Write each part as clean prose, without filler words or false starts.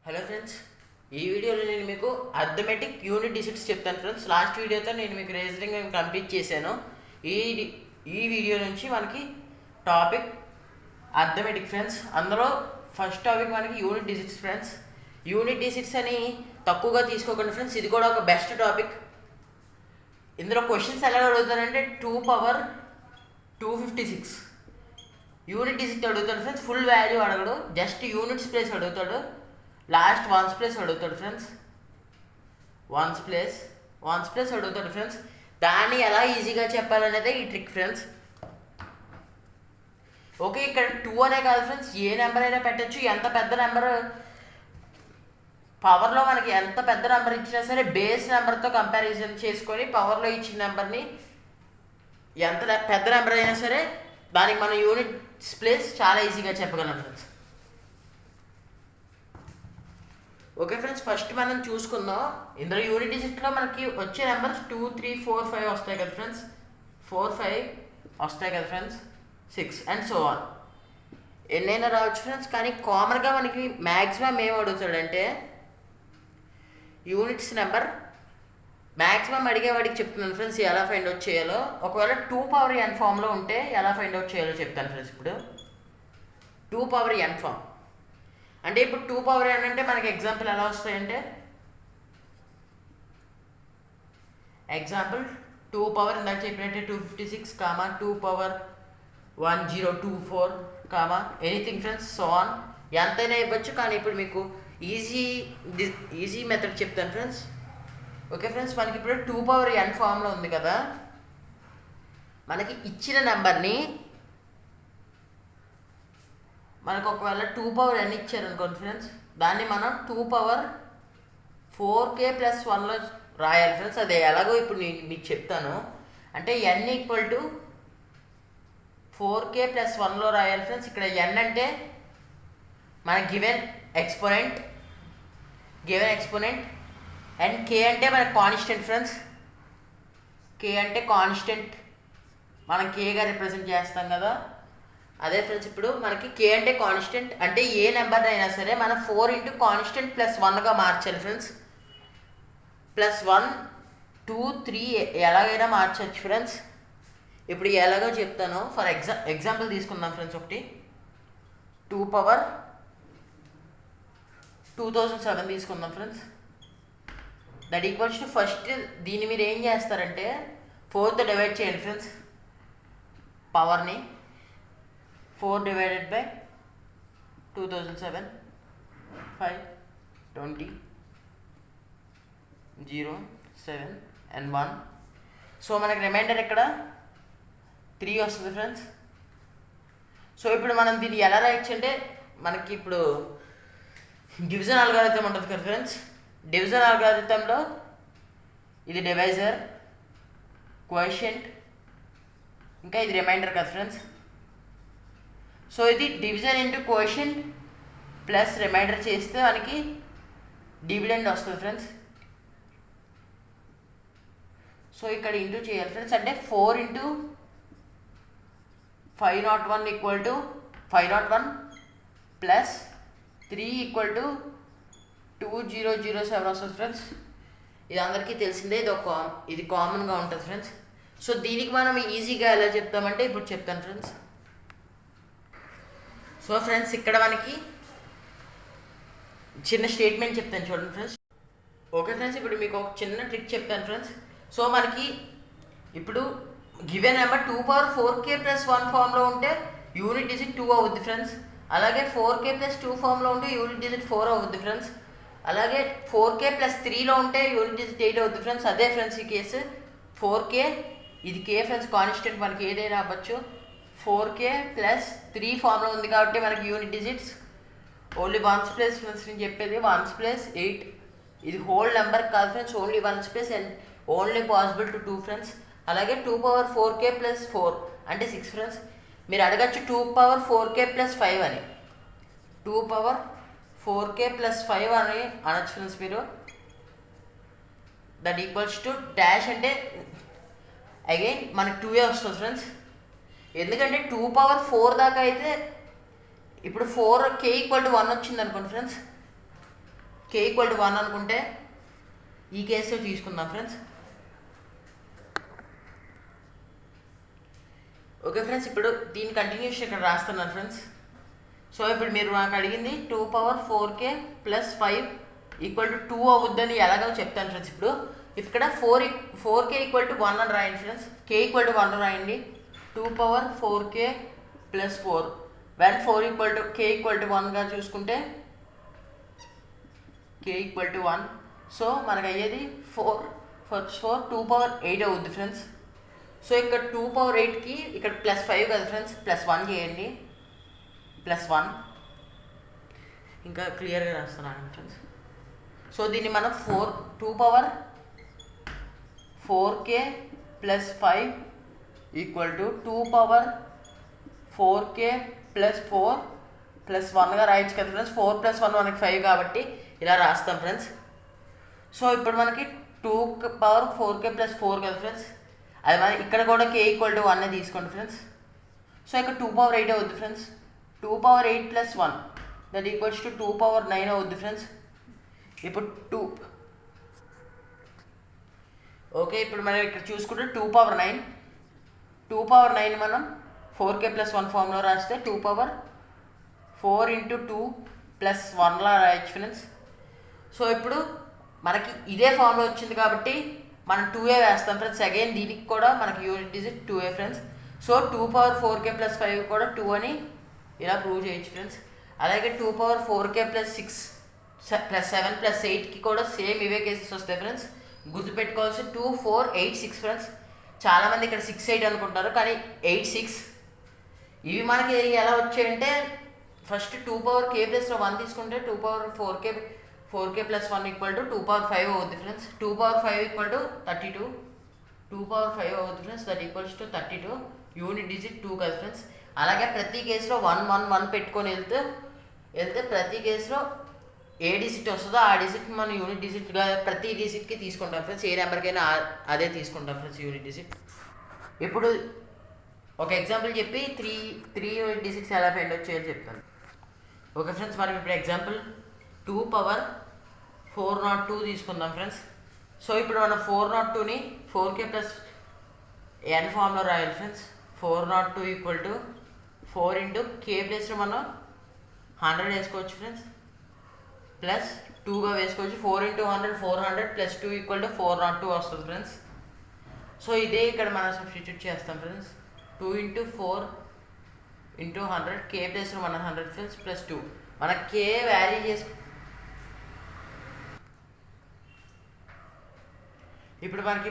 Hello friends, ఈ వీడియోలో నేను మీకు అర్థమెటిక్ యూనిట్ డిజిట్స్ చెప్తాను ఫ్రెండ్స్. లాస్ట్ వీడియోతో నేను మీకు రీజనింగ్ కంప్లీట్ చేశాను. ఈ ఈ వీడియో నుంచి మనకి టాపిక్ అర్థమెటిక్ ఫ్రెండ్స్. అందులో ఫస్ట్ టాపిక్ మనకి unit digits friends. Unit digits అని తక్కువగా తీసుకోకండి ఫ్రెండ్స్, ఇది కూడా ఒక బెస్ట్ టాపిక్. ఇందులో క్వశ్చన్స్ ఎలా అడుగుతారంటే 2 power 256 యూనిట్ డిజిట్ అడుగుతాడు ఫ్రెండ్స్. ఫుల్ వాల్యూ అడగడు, జస్ట్ యూనిట్స్ ప్లేస్ అడుగుతాడు. లాస్ట్ వన్స్ ప్లేస్ అడుగుతాడు ఫ్రెండ్స్. వన్స్ ప్లేస్ అడుగుతాడు ఫ్రెండ్స్. దాన్ని ఎలా ఈజీగా చెప్పాలనేదే ఈ ట్రిక్ ఫ్రెండ్స్. ఓకే, ఇక్కడ 2 అనే కాదు ఫ్రెండ్స్, ఏ నెంబర్ అయినా పెట్టచ్చు. ఎంత పెద్ద నెంబర్ పవర్లో మనకి ఎంత పెద్ద నెంబర్ ఇచ్చినా సరే బేస్ నెంబర్తో కంపారిజన్ చేసుకొని పవర్లో ఇచ్చిన నెంబర్ని ఎంత పెద్ద నెంబర్ అయినా సరే దానికి మనం యూనిట్స్ ప్లేస్ చాలా ఈజీగా చెప్పగలం ఫ్రెండ్స్. ఓకే ఫ్రెండ్స్, ఫస్ట్ మనం చూసుకుందాం. ఇందులో యూనిట్ డిజిట్లో మనకి వచ్చే నెంబర్స్ 2, 3, 4, 5 వస్తాయి కదా ఫ్రెండ్స్. 4, 5 వస్తాయి కదా ఫ్రెండ్స్. 6 అండ్ సో ఆన్ ఎన్నైనా రావచ్చు ఫ్రెండ్స్. కానీ కామన్గా మనకి మ్యాక్సిమం ఏం అడుగుతాడంటే యూనిట్స్ నెంబర్ మ్యాక్సిమం అడిగేవాడికి చెప్తున్నాను ఫ్రెండ్స్ ఎలా ఫైండ్ అవుట్ చేయాలో. ఒకవేళ 2 power n ఫామ్లో ఉంటే ఎలా ఫైండ్ అవుట్ చేయాలో చెప్తాను ఫ్రెండ్స్. ఇప్పుడు 2 power n ఫామ్ అంటే ఇప్పుడు 2 power n అంటే మనకి ఎగ్జాంపుల్ ఎలా వస్తాయంటే ఎగ్జాంపుల్ 2 power ఇందాక చెప్పినట్టే 256 2 power 1024 anything friends, so on ఎంతైనా ఇవ్వచ్చు. కానీ ఇప్పుడు మీకు ఈజీ మెథడ్ చెప్తాను ఫ్రెండ్స్. ఓకే ఫ్రెండ్స్, మనకి ఇప్పుడు 2 power n ఫామ్లో ఉంది కదా. మనకి ఇచ్చిన నెంబర్ని మనకు ఒకవేళ 2 power n ఇచ్చారు అనుకోండి ఫ్రెండ్స్, దాన్ని మనం 2 power 4k + 1లో రాయాలి ఫ్రెండ్స్. అది ఎలాగో ఇప్పుడు నేను మీకు చెప్తాను. అంటే n = 4k + 1లో రాయాలి ఫ్రెండ్స్. ఇక్కడ n అంటే మన గివెన్ ఎక్స్పోనెంట్ అండ్ k అంటే మన కాన్స్టెంట్ ఫ్రెండ్స్. k అంటే కాన్స్టెంట్, మనం kగా రిప్రజెంట్ చేస్తాం కదా, అదే ఫ్రెండ్స్. ఇప్పుడు మనకి k అంటే కాన్స్టెంట్ అంటే ఏ నెంబర్ అయినా సరే మనం 4 × కాన్స్టెంట్ +1గా మార్చాలి ఫ్రెండ్స్. +1, 2, 3 ఎలాగైనా మార్చచ్చు ఫ్రెండ్స్. ఇప్పుడు ఎలాగో చెప్తాను. ఫర్ ఎగ్జాంపుల్ తీసుకుందాం ఫ్రెండ్స్. ఒకటి 2 power 2007 తీసుకుందాం friends. That equals to first దీన్ని మీరు ఏం చేస్తారంటే 4తో డివైడ్ చేయండి ఫ్రెండ్స్. పవర్ని 4 divided by 2007 5 20 0 7 and 1. సో మనకి రిమైండర్ ఇక్కడ 3 వస్తుంది ఫ్రెండ్స్. సో ఇప్పుడు మనం దీన్ని ఎలా రాయొచ్చు అంటే మనకి ఇప్పుడు డివిజన్ అల్గారిథం ఉంటుంది కదా ఫ్రెండ్స్. డివిజన్ అల్గారిథంలో ఇది డివైజర్, కోఎఫిషియంట్, ఇంకా ఇది రిమైండర్ కదా ఫ్రెండ్స్. సో ఇది division into coefficient plus remainder చేస్తే మనకి డివిడెండ్ వస్తుంది ఫ్రెండ్స్. సో ఇక్కడ ఇంటూ చేయాలి ఫ్రెండ్స్. అంటే 4 × 501 = 501 ప్లస్ 3 = 2007 వస్తుంది ఫ్రెండ్స్. ఇది అందరికీ తెలిసిందే, ఇది కామన్గా ఉంటుంది ఫ్రెండ్స్. సో దీనికి మనం ఈజీగా ఎలా చెప్తామంటే ఇప్పుడు చెప్తాను ఫ్రెండ్స్. సో ఫ్రెండ్స్, ఇక్కడ మనకి చిన్న స్టేట్మెంట్ చెప్తాను చూడండి ఫ్రెండ్స్. ఓకే ఫ్రెండ్స్, ఇప్పుడు మీకు ఒక చిన్న ట్రిక్ చెప్తాను ఫ్రెండ్స్. సో మనకి ఇప్పుడు గివెన్ నెంబర్ 2 power 4k + 1 ఫామ్లో ఉంటే యూనిట్ డిజిట్ 2 అవుద్ది ఫ్రెండ్స్. అలాగే 4k + 2 ఫామ్లో ఉంటే యూనిట్ డిజిట్ 4 అవుద్ది ఫ్రెండ్స్. అలాగే 4k + 3లో ఉంటే యూనిట్ డిజిట్ 8 అవుద్ది ఫ్రెండ్స్. అదే ఫ్రెండ్స్ ఈ కేసు 4k, ఇది k ఫ్రెండ్స్, కాన్స్టెంట్ మనకి ఏదైనా అవ్వచ్చు. 4k + 3 ఫామ్లో ఉంది కాబట్టి మనకి unit digits only ones place friends. నేను చెప్పేది 1 + 8, ఇది హోల్ నెంబర్ కాదు friends, only 1 place and only possible to 2 friends. అలాగే 2 power 4k + 4 అంటే 6 ఫ్రెండ్స్. మీరు అడగచ్చు 2 power 4k + 5 అని. 2 power 4k + 5 అని అనొచ్చు ఫ్రెండ్స్ మీరు. దట్ ఈక్వల్స్ టు డాష్ అంటే అగైన్ మనకి 2 వస్తుంది ఫ్రెండ్స్. ఎందుకంటే 2 power 4 దాకా అయితే ఇప్పుడు 4k = 1 వచ్చింది అనుకోండి ఫ్రెండ్స్. k ఈక్వల్ టు 1 అనుకుంటే ఈ కేసులో తీసుకుందాం ఫ్రెండ్స్. ఓకే ఫ్రెండ్స్, ఇప్పుడు దీని కంటిన్యూషన్ ఇక్కడ రాస్తున్నాను ఫ్రెండ్స్. సో ఇప్పుడు మీరు నాకు అడిగింది 2^4k + 5 = 2 అవుద్దని ఎలాగో చెప్తాను ఫ్రెండ్స్. ఇప్పుడు ఇక్కడ 4k = 1 అని రాయండి ఫ్రెండ్స్. k = 1 రాయండి. 2^4k + 4 when k = 1గా చూసుకుంటే k = 1. సో మనకు అయ్యేది 4 2^8 అవుద్ది ఫ్రెండ్స్. సో ఇక్కడ 2^8కి ఇక్కడ +5 కదా ఫ్రెండ్స్, +1 చేయండి. +1 ఇంకా క్లియర్గా రాస్తున్నాను ఫ్రెండ్స్. సో దీన్ని మనం 2^4k + 5 = 2^4k + 4 + 1గా రాయొచ్చు కదా ఫ్రెండ్స్. 4 + 1 మనకి 5 కాబట్టి ఇలా రాస్తాం ఫ్రెండ్స్. సో ఇప్పుడు మనకి 2^4k + 4 కదా ఫ్రెండ్స్, అది మన ఇక్కడ కూడా k = 1 తీసుకోండి ఫ్రెండ్స్. సో ఇక్కడ 2^8 అవుద్ది ఫ్రెండ్స్. 2^8 + 1 = 2^9 అవుద్ది ఫ్రెండ్స్. ఇప్పుడు 2 ఓకే, ఇప్పుడు మనం ఇక్కడ చూసుకుంటే 2^9 మనం 4k + 1 ఫామ్లో రాస్తే 2^4 × 2 + 1లా రాయొచ్చు ఫ్రెండ్స్. సో ఇప్పుడు మనకి ఇదే ఫామ్లో వచ్చింది కాబట్టి మనం 2a వేస్తాం ఫ్రెండ్స్. అగైన్ దీనికి కూడా మనకి unit digit 2a friends. So 2^4k + 5 కూడా 2 అని ఇలా ప్రూవ్ చేయొచ్చు ఫ్రెండ్స్. అలాగే 2^4k + 6 + 7 + 8కి కూడా సేమ్ ఇవే కేసెస్ వస్తాయి ఫ్రెండ్స్. గుర్తుపెట్టుకోవాల్సి 2 4 8 6 ఫ్రెండ్స్. చాలామంది ఇక్కడ 6 8 అనుకుంటారు, కానీ 8 6. ఇవి మనకి ఎలా వచ్చాయంటే ఫస్ట్ 2^k + 1 తీసుకుంటే 2^4k + 1 = 2^5 అవుద్ది ఫ్రెండ్స్. 2^5 = 32. 2^5 అవుద్ది friends, that equals to 32. Unit digit 2 కదా ఫ్రెండ్స్. అలాగే ప్రతి కేసులో 1 1 1 పెట్టుకొని వెళ్తే ప్రతి కేసులో ఏ డిజిట్ వస్తుందో ఆ డిజిట్ మనం యూనిట్ డిజిట్గా ప్రతి డిజిట్కి తీసుకుంటాం ఫ్రెండ్స్. ఏ నెంబర్కైనా అదే తీసుకుంటాం ఫ్రెండ్స్ యూనిట్ డిజిట్. ఇప్పుడు ఒక ఎగ్జాంపుల్ చెప్పి త్రీ యూనిట్ డిజిట్స్ ఎలా ఫైండ్ అవుట్ చేయాలో చెప్తాను. ఓకే ఫ్రెండ్స్, మనం ఇప్పుడు ఎగ్జాంపుల్ 2^402 తీసుకుందాం ఫ్రెండ్స్. సో ఇప్పుడు మనం 402ని 4k + n ఫామ్లో రాయాలి ఫ్రెండ్స్. 402 = 4 × k ప్లేస్లో మనం 100 వేసుకోవచ్చు ఫ్రెండ్స్, ప్లస్ 2గా వేసుకోవచ్చు. 4 × 100 400 + 2 = 402 వస్తుంది ఫ్రెండ్స్. సో ఇదే ఇక్కడ మనం సబ్స్టిట్యూట్ చేస్తాం ఫ్రెండ్స్. 2 × 4 × 100 k ప్లేస్లో మనం 100 ఫ్రెండ్స్, ప్లస్ 2 మన k వాల్యూ చేసి ఇప్పుడు మనకి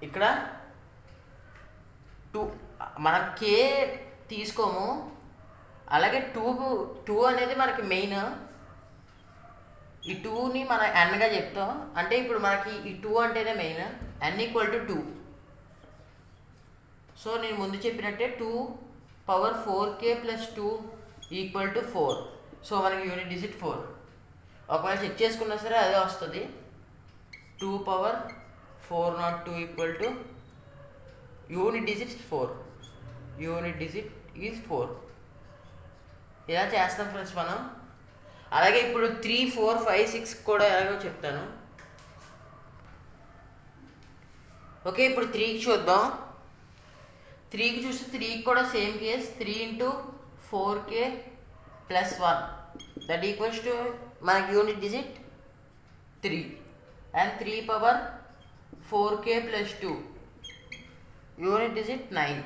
ఇక్కడ 2 మనం k తీసుకోము. అలాగే 2 అనేది మనకి మెయిన్. ఈ 2ని మనం nగా చెప్తాం. అంటే ఇప్పుడు మనకి ఈ 2 అంటేనే మెయిన్. n = 2. సో నేను ముందు చెప్పినట్టే 2^4k + 2 = 4. సో మనకి యూనిట్ డిజిట్ 4. ఒకవేళ చెక్ చేసుకున్నా సరే అదే వస్తుంది. 2^402 unit digit 4. Unit digit is 4. ఇలా చేస్తాం ఫ్రెండ్స్ మనం. అలాగే ఇప్పుడు 3 4 5 6 కూడా ఎలాగో చెప్తాను. ఓకే, ఇప్పుడు 3కి చూద్దాం. 3కి చూస్తే 3కి కూడా same case. 3 × 4k + 1 that equals to మనకి unit digit 3. And 3^4k + 2 unit digit 9.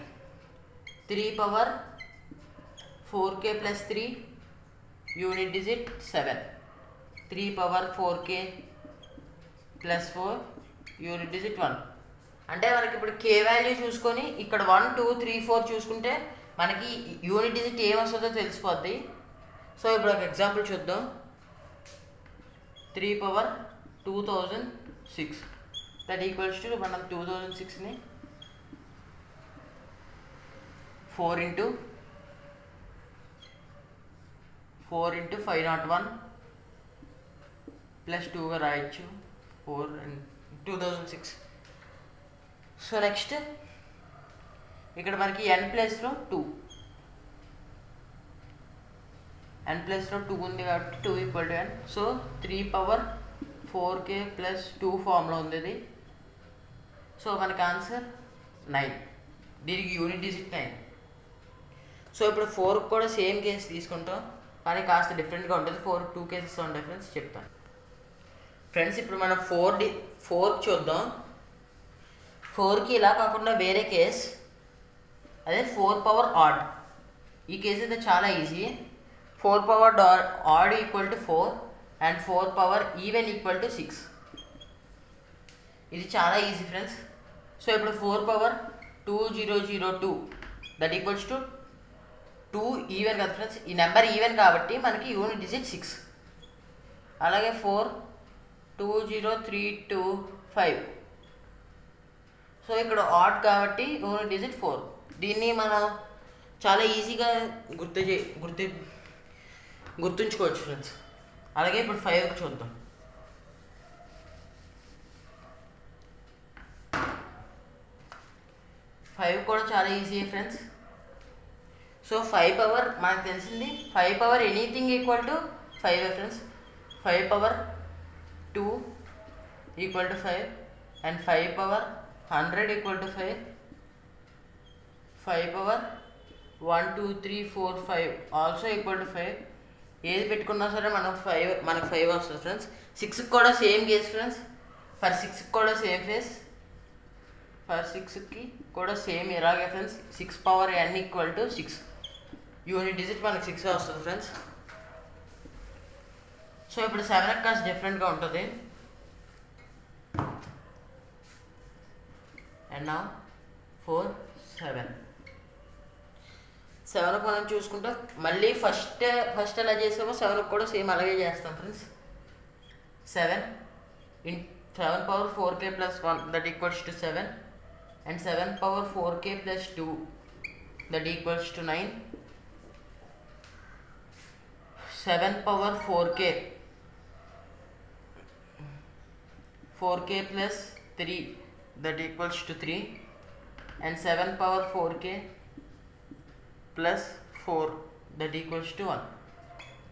3^4k + 3 unit digit 7. 3^4k + 4 unit digit 1. అంటే మనకి ఇప్పుడు k వాల్యూ చూసుకొని ఇక్కడ 1 2 3 4 చూసుకుంటే మనకి యూనిట్ డిజిట్ ఏమొస్తుందో తెలిసిపోద్ది. సో ఇప్పుడు ఒక ఎగ్జాంపుల్ చూద్దాం. 3^2006 దట్ ఈక్వల్స్ టు మనం 2006ని 4 × 501 + 2గా రాయొచ్చు. 4 and 2006. సో నెక్స్ట్ ఇక్కడ మనకి n ప్లేస్లో 2 n ప్లస్లో 2 ఉంది కాబట్టి 2 equal to n. So 3 power 4k plus 2 ఫామ్లో ఉంది ఇది. సో మనకి ఆన్సర్ 9. దీనికి యూనిట్ డిజిట్ 9. సో ఇప్పుడు 4 కూడా సేమ్ కేసు తీసుకుంటాం, కానీ కాస్త డిఫరెంట్గా ఉంటుంది. 4 2 కేసెస్ ఉంటాయి ఫ్రెండ్స్, చెప్తాను ఫ్రెండ్స్. ఇప్పుడు మనం 4 చూద్దాం. 4కి ఇలా కాకుండా వేరే కేస్, అదే 4 పవర్ ఆడ్. ఈ కేసు అయితే చాలా easy. 4 power add equal to 4 and 4 power even equal to 6. ఇది చాలా ఈజీ ఫ్రెండ్స్. సో ఇప్పుడు 4 power 2002 that equals to 2 even కదా ఫ్రెండ్స్. ఈ నెంబర్ ఈవెన్ కాబట్టి మనకి యూనిట్ డిజిట్ 6. అలాగే 4 20325. సో ఇక్కడ ఆడ్ కాబట్టి యూనిట్ డిజిట్ 4. దీన్ని మనం చాలా ఈజీగా గుర్తుంచుకోవచ్చు ఫ్రెండ్స్. అలాగే ఇప్పుడు 5 చూద్దాం. 5 కూడా చాలా ఈజీ ఫ్రెండ్స్. సో 5 పవర్ మనకు తెలిసింది, 5 power anything equal to 5 friends. 5 power 2 equal to 5 and 5 power 100 equal to 5. 5 power 1 2 3 4 5 also equal to 5. ఏది పెట్టుకున్నా సరే మనకు 5 వస్తుంది ఫ్రెండ్స్. 6కి కూడా సేమ్ కేస్ ఫ్రెండ్స్. ఫర్ 6కి కూడా సేమ్ ఫేస్. ఫర్ 6కి కూడా సేమ్ ఇలాగే friends. 6 power n equal to 6. Unit digit మనకి 6 వస్తుంది ఫ్రెండ్స్. సో ఇప్పుడు 7 కాస్త డిఫరెంట్గా ఉంటుంది. అండ్ నా 4 7 మనం చూసుకుంటాం. మళ్ళీ ఫస్ట్ ఎలా చేసామో 7 కూడా సేమ్ అలాగే చేస్తాం friends. 7 power 4k plus 1 that equals to 7 and 7 power 4k plus 2 that equals to 9. 7 power 4k plus 3 that equals to 3 and 7 power 4k plus 4 that equals to 1.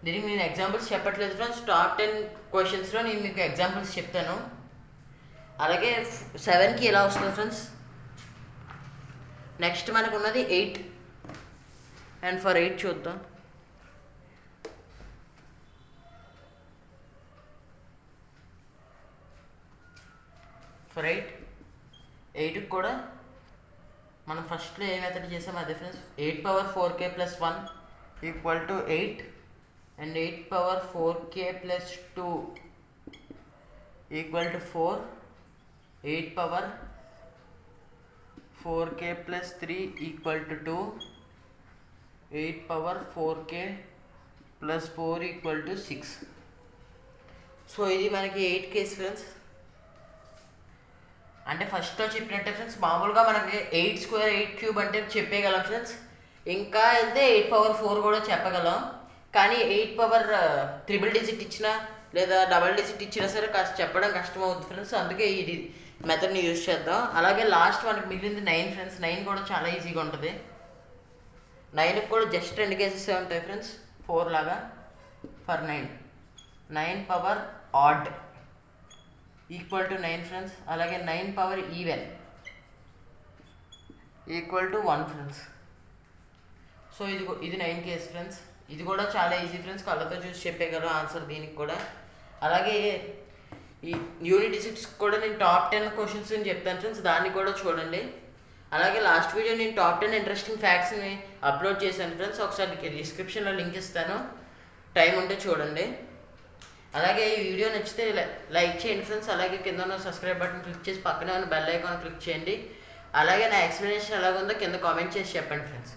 దీనికి నేను ఎగ్జాంపుల్స్ చెప్పట్లేదు ఫ్రెండ్స్. టాప్ 10 క్వశ్చన్స్లో నేను మీకు examples చెప్తాను. అలాగే 7కి ఎలా వస్తుంది friends. Next మనకు ఉన్నది 8 అండ్ ఫర్ 8 చూద్దాం. ఫర్ 8కి కూడా మనం ఫస్ట్లో ఏ మెథడ్ చేసామో అదే friends. 8 power 4k plus 1 equal to 8 and 8 power 4k plus 2 equal to 4. 8 power 4k plus 3 equal to 2. 8 power 4k plus 4 equal to 6. So ఇది మనకి 8 కేస్ ఫ్రెండ్స్. అంటే ఫస్ట్లో చెప్పినట్టే ఫ్రెండ్స్, మామూలుగా మనకి 8 స్క్వేర్ 8 క్యూబ్ అంటే చెప్పేయగలం ఫ్రెండ్స్. ఇంకా అయితే 8 పవర్ 4 కూడా చెప్పగలం. కానీ 8 పవర్ ట్రిపుల్ డిజిట్ ఇచ్చినా లేదా డబల్ డిజిట్ ఇచ్చినా సరే కాస్త చెప్పడం కష్టం అవుతుంది ఫ్రెండ్స్. అందుకే ఈ మెథడ్ని యూజ్ చేద్దాం. అలాగే లాస్ట్ మనకి మిగిలింది 9 ఫ్రెండ్స్. 9 కూడా చాలా ఈజీగా ఉంటుంది. 9కి కూడా జస్ట్ 2 కేసెస్ ఉంటాయి ఫ్రెండ్స్, 4 లాగా. For 9 power add equal to 9 friends. అలాగే 9 power even equal to 1 friends. So ఇది 9 కేస్ ఫ్రెండ్స్. ఇది కూడా చాలా ఈజీ ఫ్రెండ్స్, కళ్ళతో చూసి చెప్పేయగలం ఆన్సర్ దీనికి కూడా. అలాగే ఈ యూనిట్ డిజిట్స్ కూడా నేను టాప్ 10 క్వశ్చన్స్ నేను చెప్తాను ఫ్రెండ్స్, దాన్ని కూడా చూడండి. అలాగే లాస్ట్ వీడియో నేను టాప్ 10 ఇంట్రెస్టింగ్ ఫ్యాక్ట్స్ని అప్లోడ్ చేశాను ఫ్రెండ్స్. ఒకసారి డిస్క్రిప్షన్లో లింక్ ఇస్తాను, టైం ఉంటే చూడండి. అలాగే ఈ వీడియో నచ్చితే లైక్ చేయండి ఫ్రెండ్స్. అలాగే కింద ఉన్న సబ్స్క్రైబ్ బటన్ క్లిక్ చేసి పక్కనే ఉన్న బెల్ ఐకాన్ క్లిక్ చేయండి. అలాగే నా ఎక్స్ప్లెనేషన్ ఎలాగుందో కింద కామెంట్ చేసి చెప్పండి ఫ్రెండ్స్.